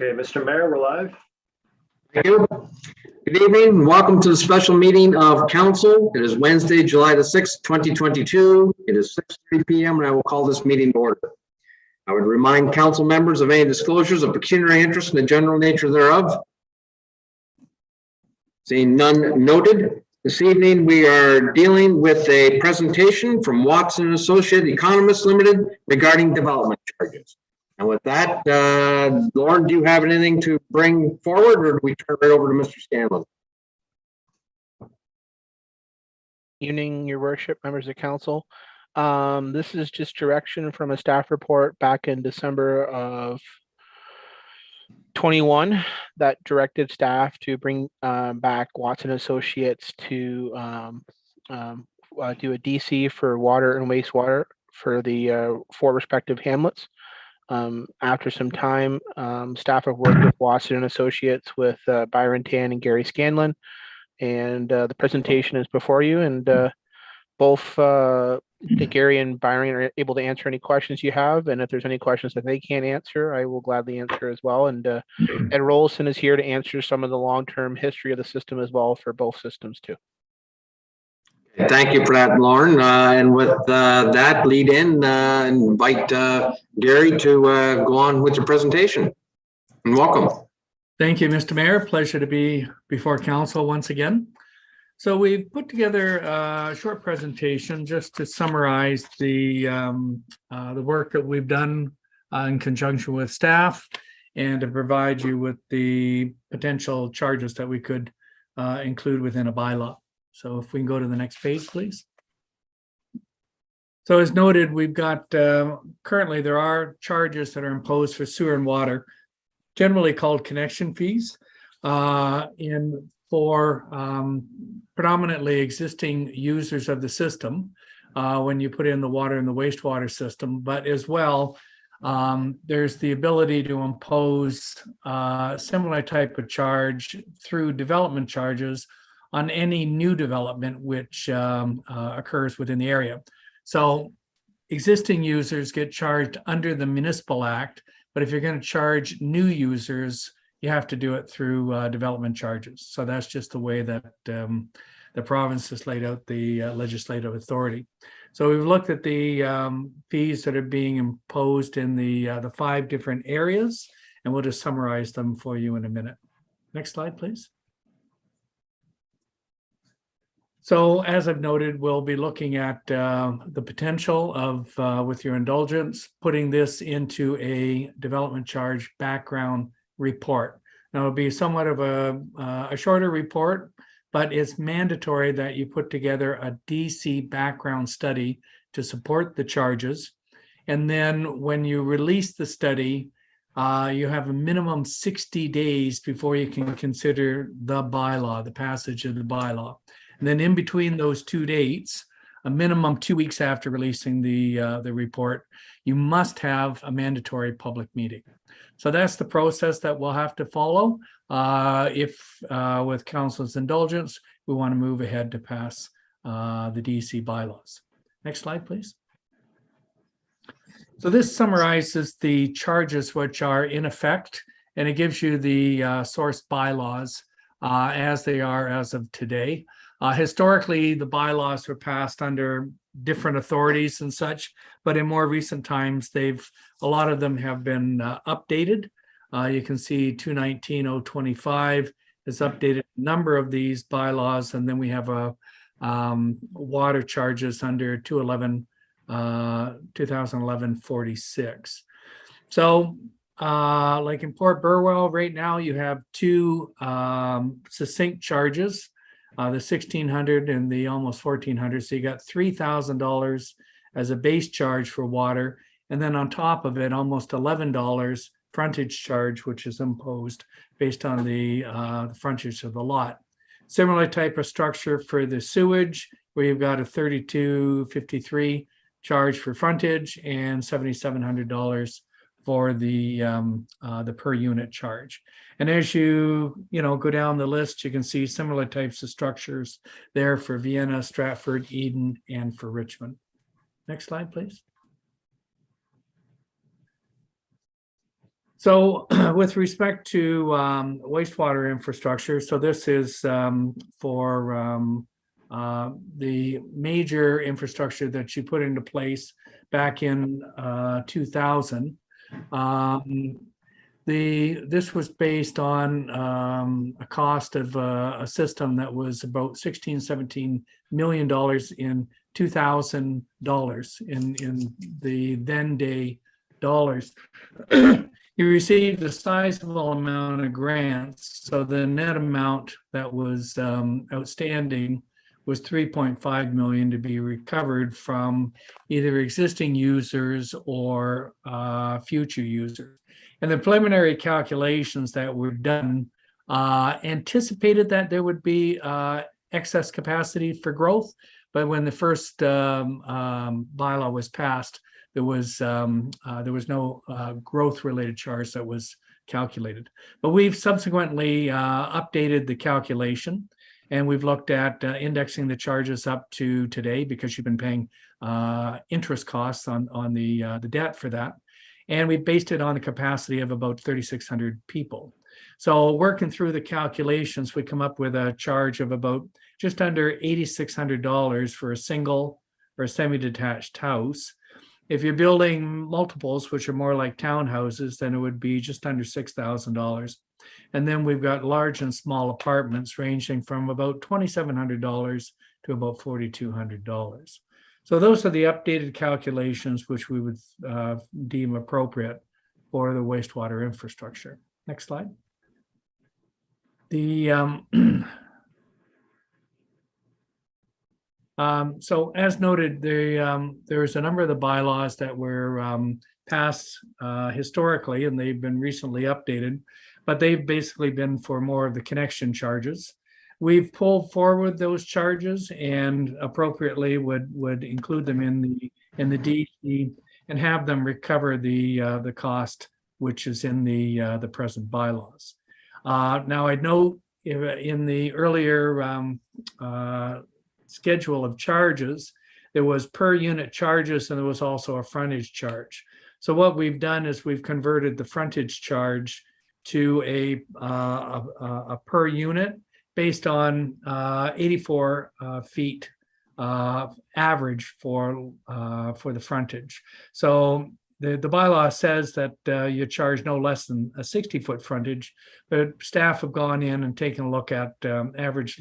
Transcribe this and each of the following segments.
Okay, Mr. Mayor, we're live. Thank you. Good evening and welcome to the special meeting of council. It is Wednesday, July the 6th, 2022. It is 6:30 p.m. and I will call this meeting to order. I would remind council members of any disclosures of pecuniary interest in the general nature thereof. Seeing none noted. This evening we are dealing with a presentation from Watson Associate Economists Limited regarding development charges. And with that, Lauren, do you have anything to bring forward, or do we turn it over to Mr. Scanlon? Evening, Your Worship, members of council. This is just direction from a staff report back in December of 21 that directed staff to bring back Watson Associates to do a DC for water and wastewater for the four respective hamlets. After some time, staff have worked with Watson Associates with Byron Tan and Gary Scanlon, and the presentation is before you, and both Gary and Byron are able to answer any questions you have, and if there's any questions that they can't answer, I will gladly answer as well. And Ed Rollison is here to answer some of the long-term history of the system as well for both systems too. Thank you for that, Lauren. And with that lead in, invite Gary to go on with your presentation. And welcome. Thank you, Mr. Mayor. Pleasure to be before council once again. So we've put together a short presentation just to summarize the work that we've done in conjunction with staff and to provide you with the potential charges that we could include within a bylaw. So if we can go to the next page, please. So as noted, we've got currently there are charges that are imposed for sewer and water, generally called connection fees, for predominantly existing users of the system when you put in the water and the wastewater system, but as well, there's the ability to impose similar type of charge through development charges on any new development which occurs within the area. So existing users get charged under the Municipal Act, but if you're going to charge new users, you have to do it through development charges. So that's just the way that the province has laid out the legislative authority. So we've looked at the fees that are being imposed in the 5 different areas, and we'll just summarize them for you in a minute. Next slide, please. So as I've noted, we'll be looking at the potential of, with your indulgence, putting this into a development charge background report. Now it'll be somewhat of a shorter report, but it's mandatory that you put together a DC background study to support the charges. And then when you release the study, you have a minimum 60 days before you can consider the bylaw, the passage of the bylaw. And then in between those 2 dates, a minimum 2 weeks after releasing the report, you must have a mandatory public meeting. So that's the process that we'll have to follow if with council's indulgence, we want to move ahead to pass the DC bylaws. Next slide, please. So this summarizes the charges which are in effect, and it gives you the source bylaws as they are as of today. Historically, the bylaws were passed under different authorities and such, but in more recent times, a lot of them have been updated. You can see 219-025 has updated a number of these bylaws, and then we have a water charges under 2011-46. So like in Port Burwell right now, you have 2 succinct charges. The $1,600 and the almost $1,400. So you got $3,000 as a base charge for water. And then on top of it, almost $11 frontage charge, which is imposed based on the frontage of the lot. Similar type of structure for the sewage, where you've got a $32.53 charge for frontage and $7,700 for the per unit charge. And as you go down the list, you can see similar types of structures there for Vienna, Stratford, Eden, and for Richmond. Next slide, please. So with respect to wastewater infrastructure, so this is for the major infrastructure that you put into place back in 2000. This was based on a cost of a system that was about $16-17 million in $2,000 in the then day dollars. You received a sizable amount of grants, so the net amount that was outstanding was 3.5 million to be recovered from either existing users or future users. And the preliminary calculations that were done anticipated that there would be excess capacity for growth, but when the first bylaw was passed, there was no growth-related charge that was calculated. But we've subsequently updated the calculation, and we've looked at indexing the charges up to today because you've been paying interest costs on the debt for that. And we based it on a capacity of about 3,600 people. So working through the calculations, we come up with a charge of about just under $8,600 for a single or semi-detached house. If you're building multiples, which are more like townhouses, then it would be just under $6,000. And then we've got large and small apartments ranging from about $2,700 to about $4,200. So those are the updated calculations which we would deem appropriate for the wastewater infrastructure. Next slide. So as noted, there's a number of the bylaws that were passed historically, and they've been recently updated, but they've basically been for more of the connection charges. We've pulled forward those charges and appropriately would include them in the DC and have them recover the cost which is in the present bylaws. Now I'd note in the earlier schedule of charges, there was per unit charges and there was also a frontage charge. So what we've done is we've converted the frontage charge to a per unit based on 84 feet average for the frontage. So the bylaw says that you charge no less than a 60-foot frontage, but staff have gone in and taken a look at average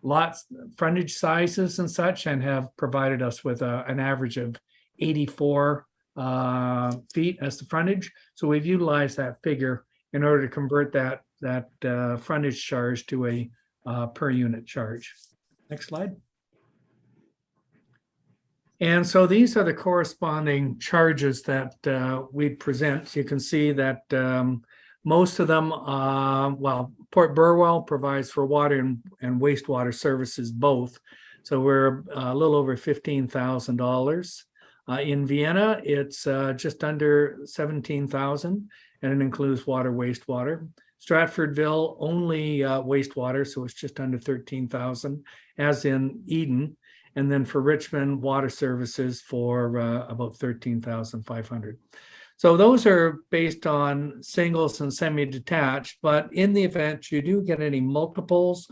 lots, frontage sizes and such, and have provided us with an average of 84 feet as the frontage. So we've utilized that figure in order to convert that frontage charge to a per unit charge. Next slide. And so these are the corresponding charges that we present. You can see that most of them, well, Port Burwell provides for water and wastewater services both. So we're a little over $15,000. In Vienna, it's just under 17,000, and it includes water, wastewater. Stratfordville only wastewater, so it's just under 13,000, as in Eden. And then for Richmond, water services for about 13,500. So those are based on singles and semi-detached, but in the event you do get any multiples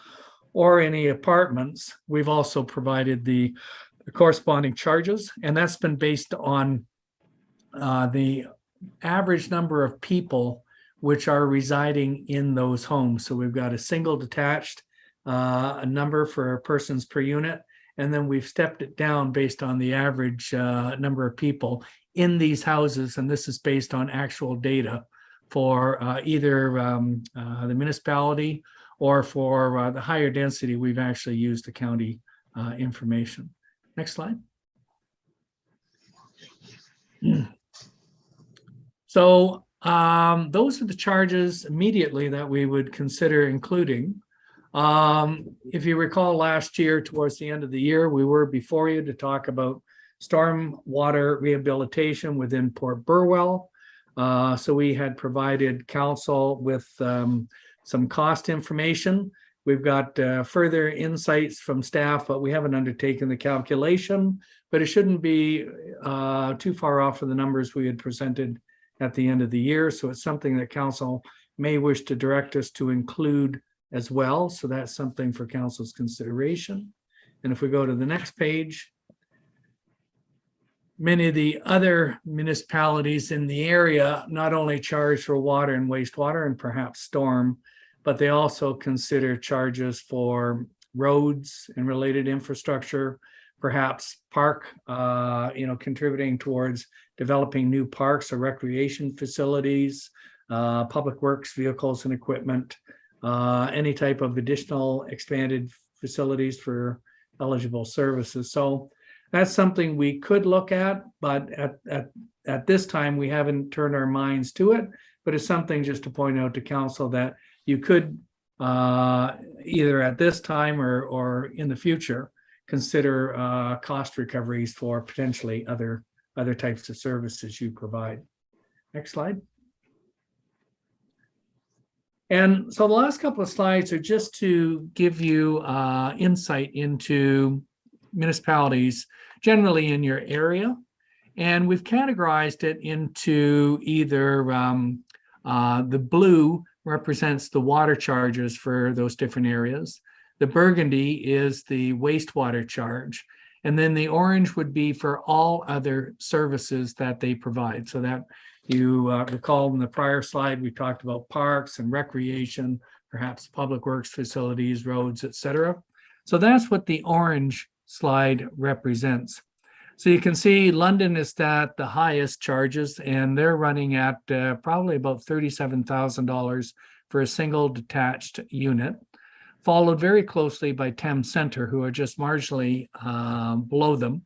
or any apartments, we've also provided the corresponding charges, and that's been based on the average number of people which are residing in those homes. So we've got a single detached a number for persons per unit, and then we've stepped it down based on the average number of people in these houses, and this is based on actual data for either the municipality or for the higher density. We've actually used the county information. Next slide. So those are the charges immediately that we would consider including. If you recall last year, towards the end of the year, we were before you to talk about storm water rehabilitation within Port Burwell. So we had provided council with some cost information. We've got further insights from staff, but we haven't undertaken the calculation, but it shouldn't be too far off of the numbers we had presented at the end of the year. So it's something that council may wish to direct us to include as well. So that's something for council's consideration. And if we go to the next page, many of the other municipalities in the area not only charge for water and wastewater and perhaps storm, but they also consider charges for roads and related infrastructure, perhaps park, contributing towards developing new parks or recreation facilities, public works, vehicles and equipment, any type of additional expanded facilities for eligible services. So that's something we could look at, but at this time, we haven't turned our minds to it. But it's something just to point out to council that you could either at this time or in the future consider cost recoveries for potentially other types of services you provide. Next slide. And so the last couple of slides are just to give you insight into municipalities generally in your area. And we've categorized it into either the blue represents the water charges for those different areas. The burgundy is the wastewater charge. And then the orange would be for all other services that they provide. So that you recall in the prior slide, we talked about parks and recreation, perhaps public works facilities, roads, etc. So that's what the orange slide represents. So you can see London is at the highest charges, and they're running at probably about $37,000 for a single detached unit, followed very closely by Thames Centre, who are just marginally below them.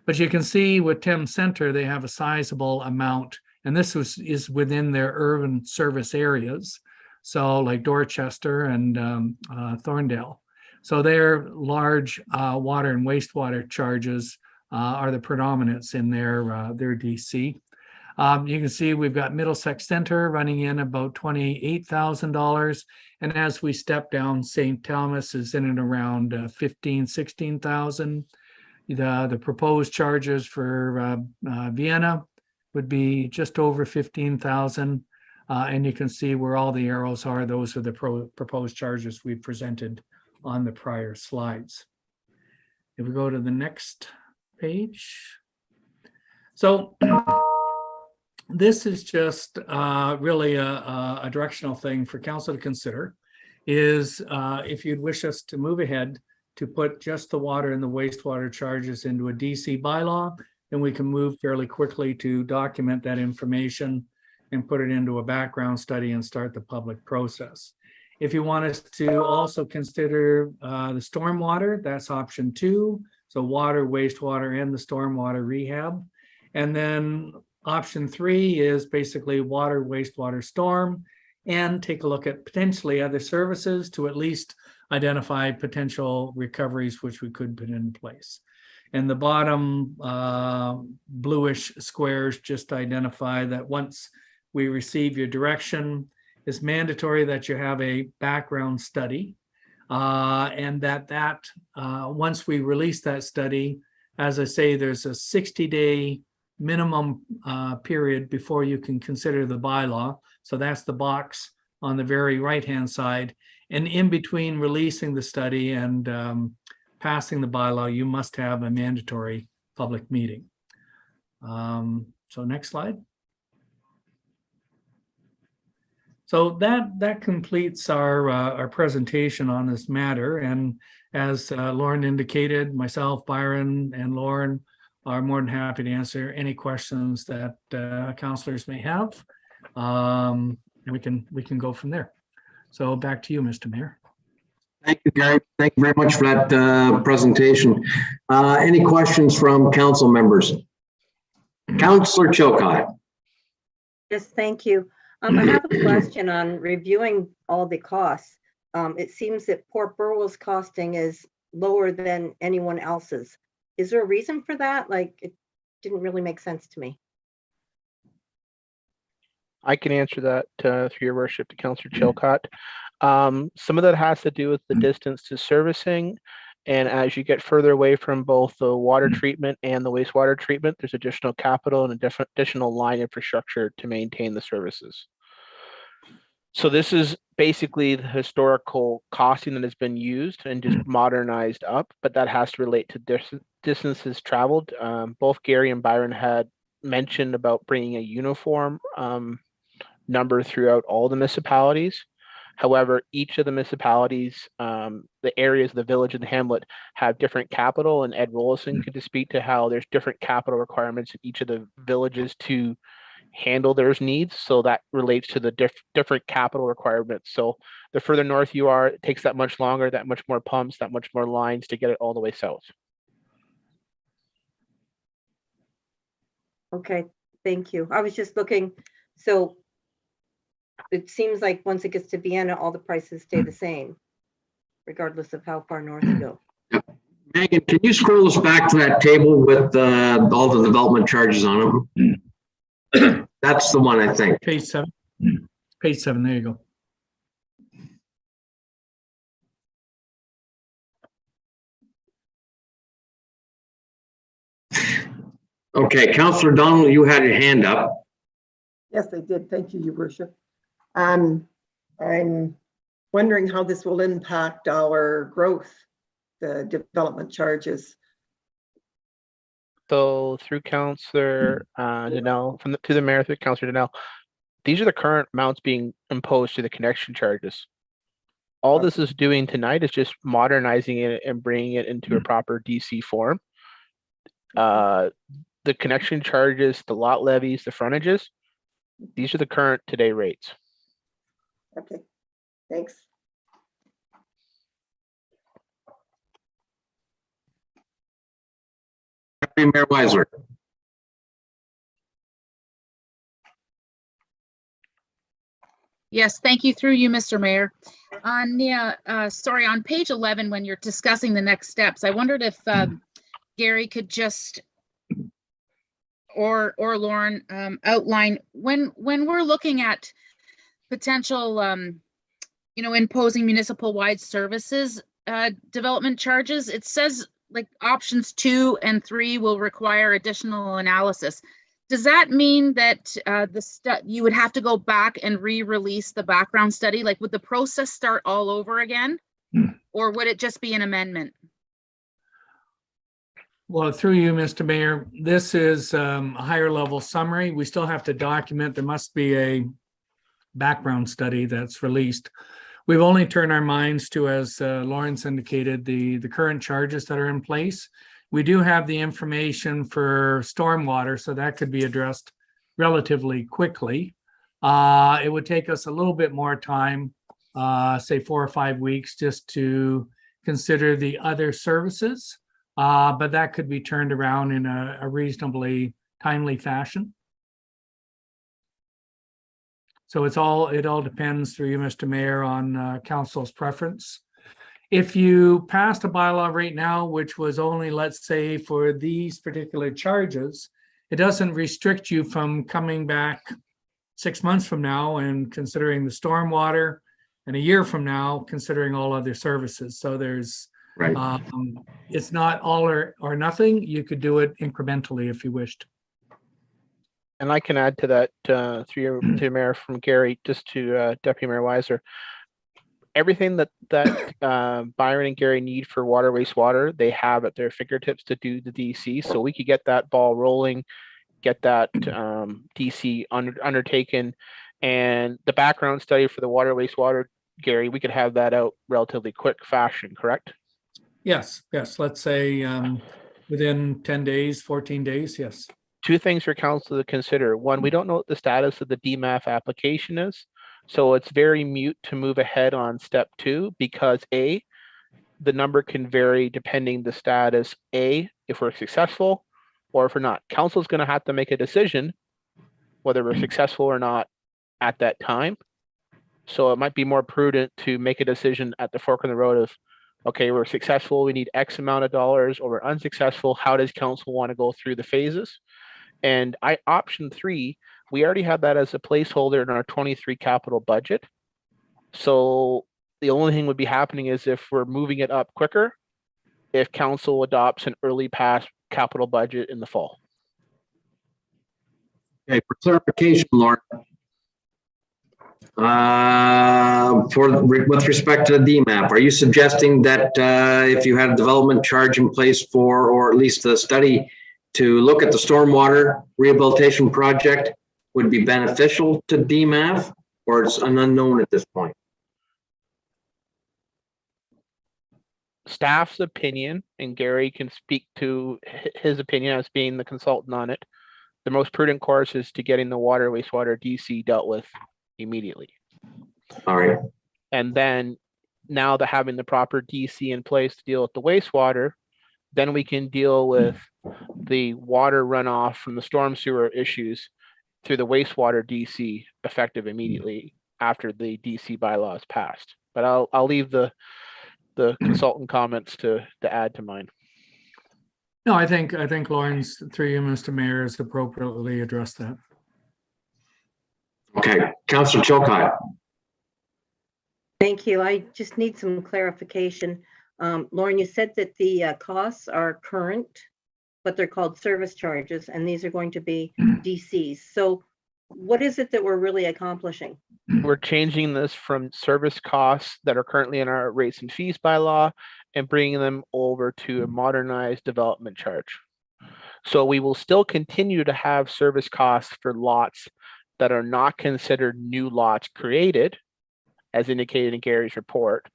But you can see with Thames Centre, they have a sizable amount, and this is within their urban service areas. So like Dorchester and Thorndale. So their large water and wastewater charges are the predominance in their DC. You can see we've got Middlesex Centre running in about $28,000. And as we step down, St. Thomas is in and around $16,000. The proposed charges for Vienna would be just over $15,000. And you can see where all the arrows are. Those are the proposed charges we presented on the prior slides. If we go to the next page. So this is just really a directional thing for council to consider is if you'd wish us to move ahead to put just the water and the wastewater charges into a DC bylaw, then we can move fairly quickly to document that information and put it into a background study and start the public process. If you want us to also consider the stormwater, that's option 2. So water, wastewater, and the stormwater rehab. And then option 3 is basically water, wastewater, storm, and take a look at potentially other services to at least identify potential recoveries which we could put in place. And the bottom bluish squares just identify that once we receive your direction, it's mandatory that you have a background study. And that once we release that study, as I say, there's a 60-day minimum period before you can consider the bylaw. So that's the box on the very right-hand side. And in between releasing the study and passing the bylaw, you must have a mandatory public meeting. So next slide. So that completes our presentation on this matter. And as Lauren indicated, myself, Byron, and Lauren are more than happy to answer any questions that councillors may have. And we can go from there. So back to you, Mr. Mayor. Thank you, Gary. Thank you very much for that presentation. Any questions from council members? Councillor Chilcott. Yes, thank you. I have a question on reviewing all the costs. It seems that Port Burwell's costing is lower than anyone else's. Is there a reason for that? Like, it didn't really make sense to me. I can answer that through your worship to Councillor Chilcott. Some of that has to do with the distance to servicing And as you get further away from both the water treatment and the wastewater treatment, there's additional capital and additional line infrastructure to maintain the services. So this is basically the historical costing that has been used and just modernized up, but that has to relate to distances traveled. Both Gary and Byron had mentioned about bringing a uniform number throughout all the municipalities. However, each of the municipalities, the areas, the village and the hamlet have different capital, and Ed Rollison could speak to how there's different capital requirements in each of the villages to handle their needs. So that relates to the different capital requirements. So the further north you are, it takes that much longer, that much more pumps, that much more lines to get it all the way south. Okay, thank you. I was just looking, so it seems like once it gets to Vienna, all the prices stay the same, regardless of how far north you go. Megan, can you scroll us back to that table with all the development charges on them? That's the one, I think. Page 7. Page 7, there you go. Okay, Councillor Donald, you had your hand up. Yes, I did. Thank you, Your Worship. I'm wondering how this will impact our growth, the development charges. So through Councillor Donnell, to the mayor, through Councillor Donnell, these are the current amounts being imposed to the connection charges. All this is doing tonight is just modernizing it and bringing it into a proper DC form. The connection charges, the lot levies, the frontages, these are the current today rates. Okay, thanks. Deputy Mayor Weiser. Yes, thank you, through you, Mr. Mayor. On page 11, when you're discussing the next steps, I wondered if Gary could just, or Lauren, outline when we're looking at potential, imposing municipal-wide services development charges. It says like options 2 and 3 will require additional analysis. Does that mean that you would have to go back and re-release the background study? Like, would the process start all over again? Or would it just be an amendment? Well, through you, Mr. Mayor, this is a higher level summary. We still have to document. There must be a background study that's released. We've only turned our minds to, as Lawrence indicated, the current charges that are in place. We do have the information for stormwater, so that could be addressed relatively quickly. It would take us a little bit more time, say 4 or 5 weeks, just to consider the other services, but that could be turned around in a reasonably timely fashion. So it all depends, through you, Mr. Mayor, on council's preference. If you passed a bylaw right now, which was only, let's say, for these particular charges, it doesn't restrict you from coming back 6 months from now and considering the stormwater, and a year from now considering all other services. So there's, Right. It's not all or nothing. You could do it incrementally if you wished. And I can add to that, through your Mayor, from Gary, just to Deputy Mayor Weiser. Everything that Byron and Gary need for water, wastewater, they have at their fingertips to do the DC. So we could get that ball rolling, get that DC undertaken, and the background study for the water, wastewater, Gary, we could have that out relatively quick fashion, correct? Yes, let's say within 10 days, 14 days, yes. 2 things for council to consider. 1, we don't know what the status of the DMAF application is. So it's very mute to move ahead on step 2 because A, the number can vary depending the status, A, if we're successful or if we're not. Council's going to have to make a decision whether we're successful or not at that time. So it might be more prudent to make a decision at the fork in the road of, okay, we're successful, we need X amount of dollars, or we're unsuccessful, how does council want to go through the phases? And option 3, we already have that as a placeholder in our 23 capital budget. So the only thing would be happening is if we're moving it up quicker, if council adopts an early pass capital budget in the fall. Okay, for clarification, Lauren. With respect to the DMAP, are you suggesting that if you had a development charge in place for, or at least a study to look at the stormwater rehabilitation project would be beneficial to DMAP, or it's an unknown at this point? Staff's opinion, and Gary can speak to his opinion as being the consultant on it. The most prudent course is to getting the water wastewater DC dealt with immediately. All right. And then now that having the proper DC in place to deal with the wastewater, then we can deal with the water runoff from the storm sewer issues through the wastewater DC effective immediately after the DC bylaw is passed. But I'll leave the consultant comments to add to mine. No, I think Lauren's, through you, Mr. Mayor, has appropriately addressed that. Okay, Councillor Chilcott. Thank you. I just need some clarification. Lauren, you said that the costs are current, but they're called service charges, and these are going to be DCs. So what is it that we're really accomplishing? We're changing this from service costs that are currently in our rates and fees bylaw and bringing them over to a modernized development charge. So we will still continue to have service costs for lots that are not considered new lots created, as indicated in Gary's report.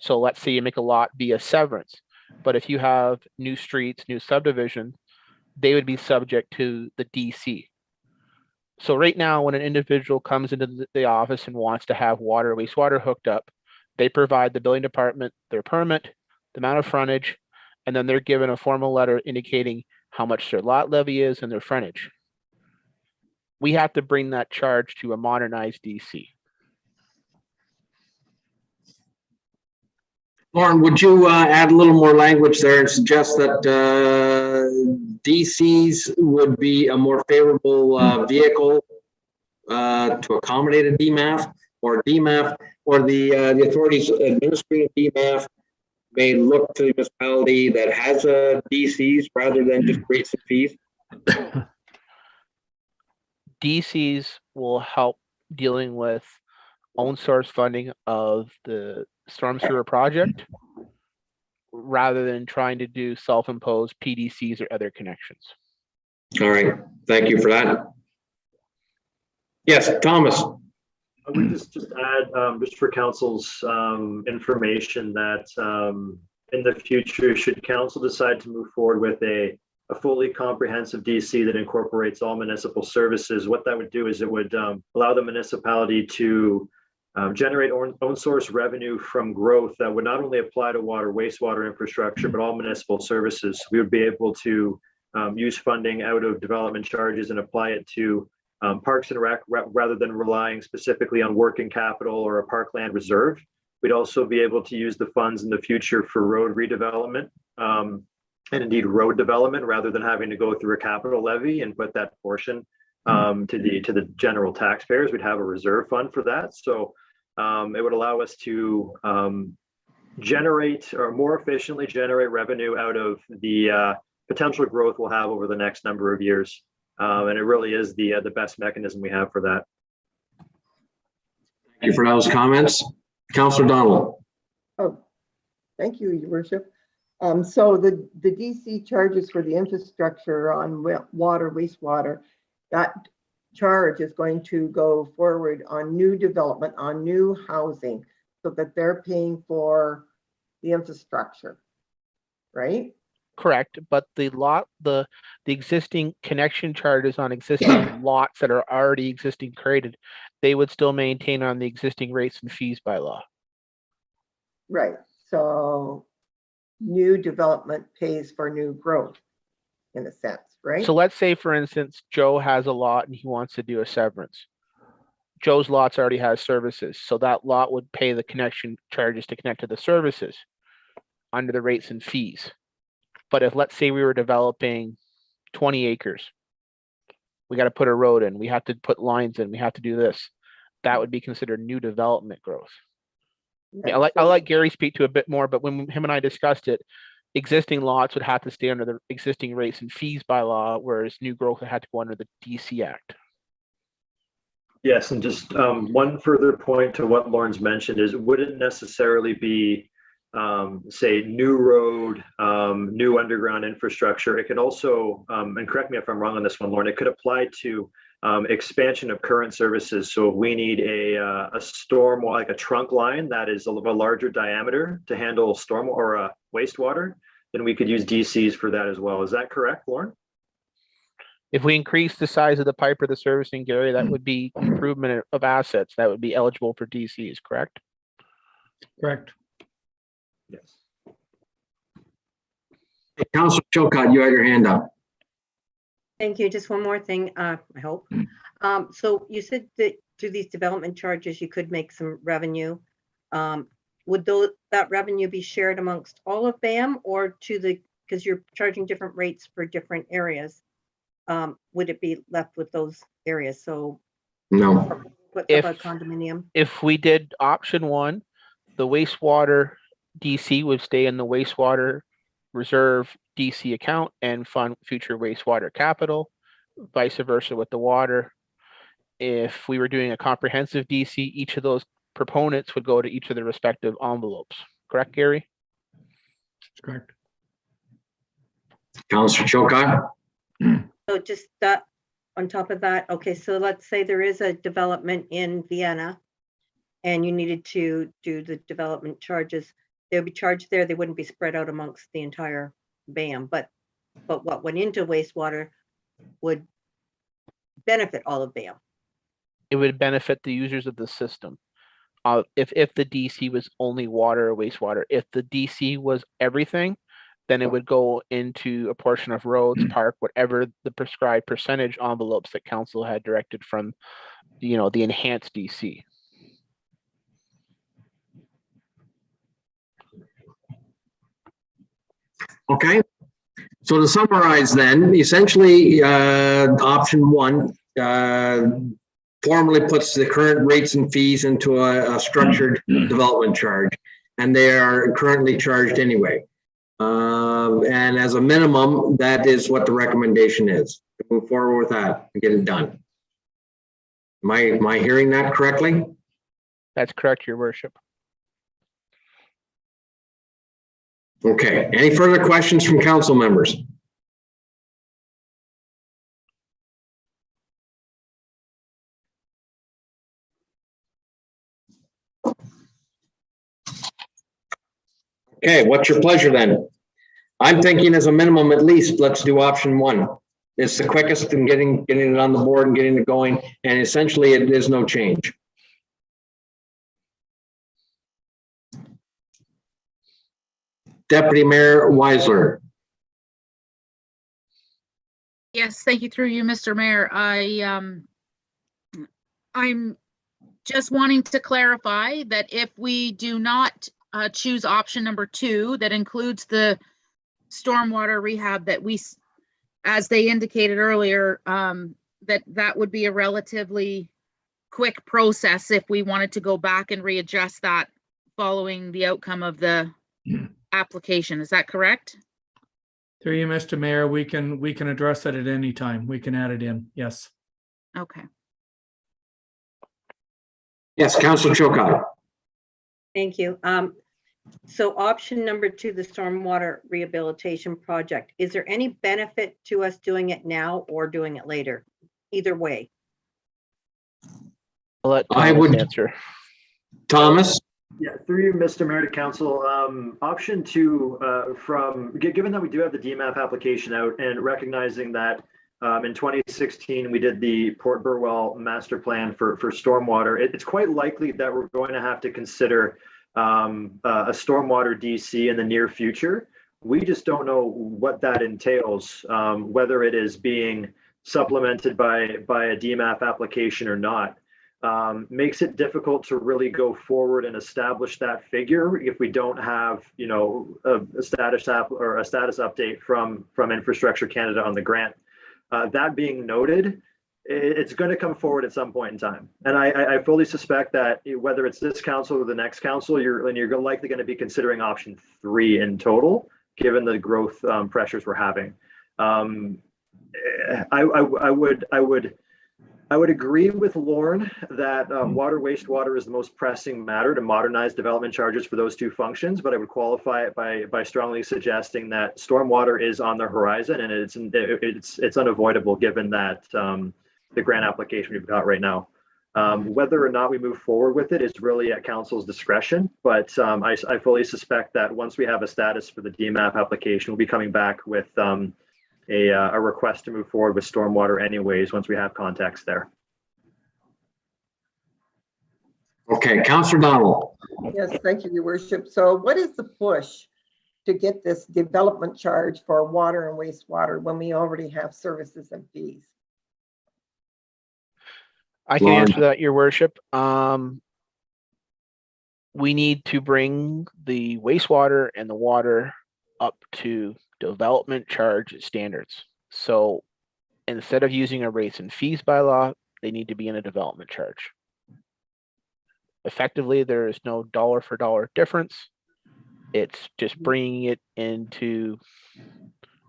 So let's say you make a lot via severance, but if you have new streets, new subdivision, they would be subject to the DC. So right now, when an individual comes into the office and wants to have water, wastewater hooked up, they provide the building department their permit, the amount of frontage, and then they're given a formal letter indicating how much their lot levy is and their frontage. We have to bring that charge to a modernized DC. Lauren, would you add a little more language there and suggest that DCs would be a more favorable vehicle to accommodate a DMAF, or DMAF, or the authorities administering DMAF may look to the municipality that has a DCs rather than just rates and fees? DCs will help dealing with own source funding of the storm sewer project rather than trying to do self-imposed PDCs or other connections. All right, thank you for that. Yes, Thomas. I would just add, just for council's information, that in the future, should council decide to move forward with a fully comprehensive DC that incorporates all municipal services, what that would do is it would allow the municipality to generate own source revenue from growth that would not only apply to water, wastewater infrastructure, but all municipal services. We would be able to use funding out of development charges and apply it to Parks and Rec rather than relying specifically on working capital or a parkland reserve. We'd also be able to use the funds in the future for road redevelopment and indeed road development rather than having to go through a capital levy and put that portion to the general taxpayers. We'd have a reserve fund for that. So it would allow us to generate or more efficiently generate revenue out of the potential growth we'll have over the next number of years. And it really is the best mechanism we have for that. Thank you for those comments. Councillor Donald. Oh, thank you, Your Worship. So the DC charges for the infrastructure on water, wastewater, that charge is going to go forward on new development, on new housing, so that they're paying for the infrastructure, right? Correct, but the existing connection charges on existing lots that are already existing created, they would still maintain on the existing rates and fees by law. Right, so new development pays for new growth in a sense, right? So let's say, for instance, Joe has a lot and he wants to do a severance. Joe's lots already has services, so that lot would pay the connection charges to connect to the services under the rates and fees. But if, let's say, we were developing 20 acres, we got to put a road in, we have to put lines in, we have to do this, that would be considered new development growth. Right, I'll so- let Gary speak to a bit more, but when him and I discussed it, existing lots would have to stay under the existing rates and fees by law, whereas new growth would have to go under the DC Act. Yes, and just one further point to what Lauren's mentioned is, wouldn't necessarily be, say, new road, new underground infrastructure. It could also, and correct me if I'm wrong on this one, Lauren, it could apply to expansion of current services. So if we need a storm, like a trunk line that is a larger diameter to handle storm or wastewater, then we could use DCs for that as well. Is that correct, Lauren? If we increase the size of the pipe or the servicing area, that would be improvement of assets. That would be eligible for DCs, correct? Correct. Yes. Hey, Councilor Chilcott, you had your hand up. Thank you. Just one more thing, I hope. So you said that through these development charges, you could make some revenue. Would that revenue be shared amongst all of BAM, or because you're charging different rates for different areas? Would it be left with those areas? So No. what's If- about condominium? If we did option one, the wastewater DC would stay in the wastewater reserve DC account and fund future wastewater capital, vice versa with the water. If we were doing a comprehensive DC, each of those proponents would go to each of their respective envelopes. Correct, Gary? That's correct. Councilor Chilcott? So just that, on top of that, okay, so let's say there is a development in Vienna and you needed to do the development charges, they would be charged there, they wouldn't be spread out amongst the entire BAM, but what went into wastewater would benefit all of BAM. It would benefit the users of the system. If the DC was only water or wastewater, if the DC was everything, then it would go into a portion of roads, park, whatever the prescribed percentage envelopes that council had directed from, the enhanced DC. Okay. So to summarize then, essentially, option one formally puts the current rates and fees into a structured development charge, and they are currently charged anyway. And as a minimum, that is what the recommendation is. Move forward with that and get it done. Am I hearing that correctly? That's correct, Your Worship. Okay. Any further questions from council members? Okay, what's your pleasure then? I'm thinking as a minimum, at least, let's do option one. It's the quickest in getting it on the board and getting it going, and essentially it is no change. Deputy Mayor Weisler. Yes, thank you through you, Mr. Mayor. I'm just wanting to clarify that if we do not choose option number 2, that includes the stormwater rehab, that as they indicated earlier, that would be a relatively quick process if we wanted to go back and readjust that following the outcome of the application. Is that correct? Through you, Mr. Mayor, we can address that at any time. We can add it in. Yes. Okay. Yes, Councilor Chilcott. Thank you. So option number 2, the stormwater rehabilitation project, is there any benefit to us doing it now or doing it later? Either way. I'll let I Thomas would- answer. Thomas? Yeah, through you, Mr. Mayor to Council, option 2, given that we do have the DMAP application out and recognizing that in 2016, we did the Port Burwell master plan for stormwater, it's quite likely that we're going to have to consider a stormwater DC in the near future. We just don't know what that entails, whether it is being supplemented by a DMAP application or not. Makes it difficult to really go forward and establish that figure if we don't have, a status update from Infrastructure Canada on the grant. That being noted, it's going to come forward at some point in time, and I fully suspect that whether it's this council or the next council, you're likely going to be considering option 3 in total. given the growth pressures we're having. I would agree with Lauren that water, wastewater is the most pressing matter to modernize development charges for those two functions, but I would qualify it by strongly suggesting that stormwater is on the horizon, and it's unavoidable given that the grant application we've got right now. Whether or not we move forward with it is really at council's discretion, but I fully suspect that once we have a status for the DMAP application, we'll be coming back with a request to move forward with stormwater anyways, once we have context there. Okay, Councillor Donald. Yes, thank you, Your Worship. So what is the push to get this development charge for water and wastewater when we already have services and fees? I can Lauren. answer that, Your Worship. We need to bring the wastewater and the water up to development charge standards. So instead of using a rates and fees bylaw, they need to be in a development charge. Effectively, there is no dollar for dollar difference. It's just bringing it into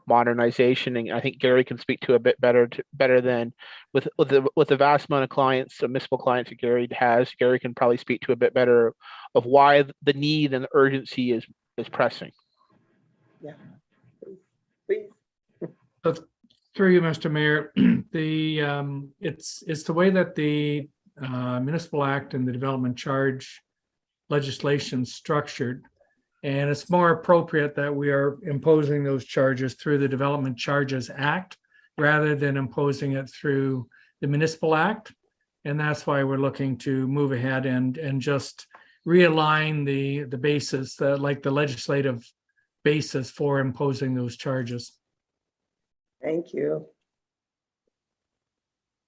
modernization, and I think Gary can speak to a bit better than with the vast amount of clients, municipal clients that Gary has. Gary can probably speak to a bit better of why the need and the urgency is pressing. Yeah, please. Through you, Mr. Mayor, it's the way that the Municipal Act and the Development Charge legislation structured. And it's more appropriate that we are imposing those charges through the Development Charges Act rather than imposing it through the Municipal Act. And that's why we're looking to move ahead and just realign the basis, like the legislative basis for imposing those charges. Thank you.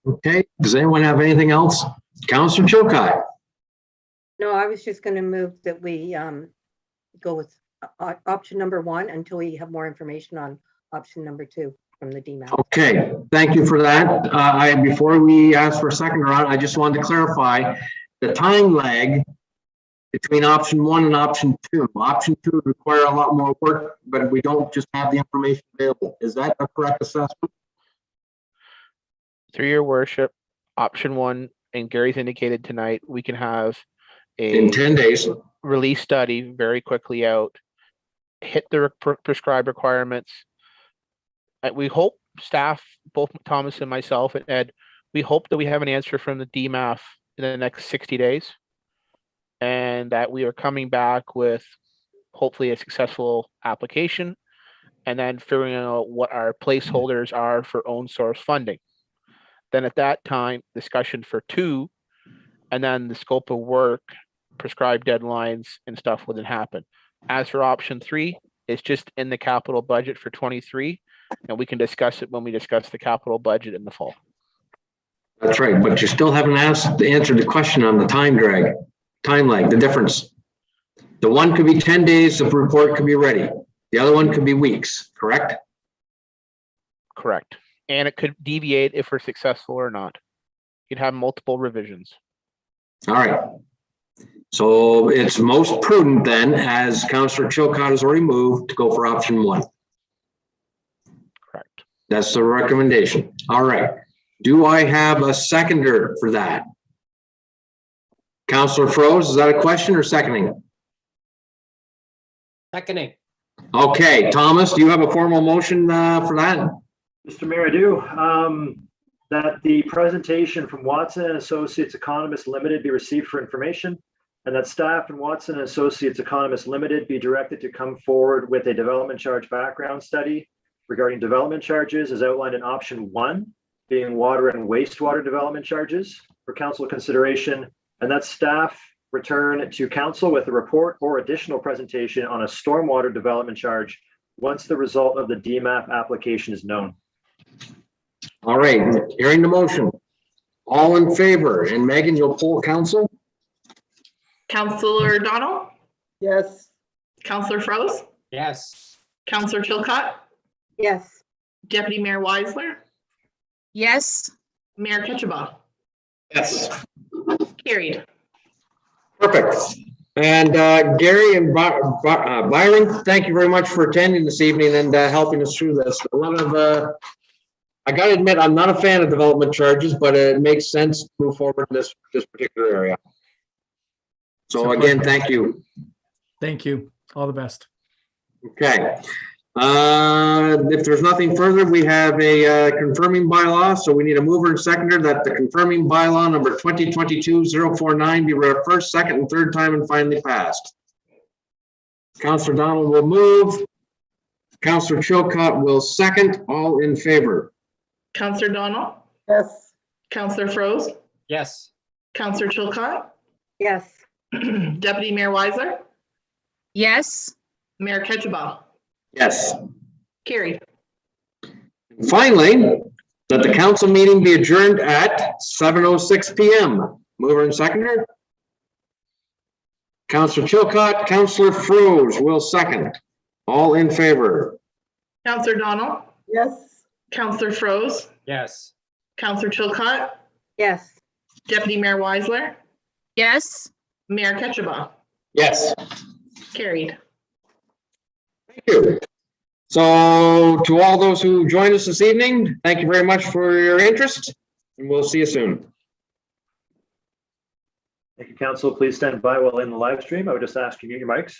Okay, does anyone have anything else? Councillor Chilcott. No, I was just going to move that we go with option number 1 until we have more information on option number 2 from the DMAP. Okay, thank you for that. Before we ask for a second round, I just wanted to clarify the time lag between option 1 and option 2. Option 2 would require a lot more work, but we don't just have the information available. Is that a correct assessment? Through your worship, option 1, and Gary's indicated tonight, we can have In a 10 days. release study very quickly out, hit the prescribed requirements. We hope staff, both Thomas and myself and Ed, we hope that we have an answer from the DMAF in the next 60 days. And that we are coming back with hopefully a successful application, and then figuring out what our placeholders are for own source funding. Then at that time, discussion for 2, and then the scope of work, prescribed deadlines and stuff wouldn't happen. As for option 3, it's just in the capital budget for 23, and we can discuss it when we discuss the capital budget in the fall. That's right, but you still haven't answered the question on the time lag, the difference. The one could be 10 days, the report could be ready. The other one could be weeks, correct? Correct. And it could deviate if we're successful or not. You'd have multiple revisions. All right. So it's most prudent then, as Councillor Chilcott has already moved, to go for option 1. Correct. That's the recommendation. All right. Do I have a seconder for that? Councillor Froese, is that a question or seconding? Seconding. Okay, Thomas, do you have a formal motion for that? Mr. Mayor, I do. That the presentation from Watson and Associates Economists Limited be received for information, and that staff and Watson and Associates Economists Limited be directed to come forward with a development charge background study regarding development charges as outlined in option 1, being water and wastewater development charges for council consideration, and that staff return to council with a report or additional presentation on a stormwater development charge once the result of the DMAP application is known. All right, hearing the motion. All in favor, and Megan, you'll poll council? Councillor O'Donnell, Yes. Councillor Froese, Yes. Councillor Chilcott, Yes. Deputy Mayor Weisler, Yes, Mayor Ketchabah. Yes. Carried. Perfect. And Gary and Byron, thank you very much for attending this evening and helping us through this. A lot of, I gotta admit, I'm not a fan of development charges, but it makes sense to move forward in this particular area. So again, thank you. Thank you. All the best. Okay. If there's nothing further, we have a confirming bylaw, so we need a mover and seconder that the confirming bylaw number 2022-049 be read first, second, and third time and finally passed. Councillor Donald will move. Councillor Chilcott will second. All in favor? Counselor Donald, Yes. Counselor Froese, Yes. Counselor Chilcott, Yes, Deputy Mayor Weisler, Yes, Mayor Ketchabah. Yes. Carried. Finally, that the council meeting be adjourned at 7:06 PM. Mover and seconder? Councillor Chilcott, Councillor Froese will second. All in favor? Counselor Donald, Yes. Counselor Froese, Yes. Counselor Chilcott, yes. Deputy Mayor Weisler, yes. Mayor Ketchabah. Yes. Carried. Thank you. So to all those who joined us this evening, thank you very much for your interest, and we'll see you soon. Thank you, council. Please stand by while in the live stream. I would just ask you to mute your mics.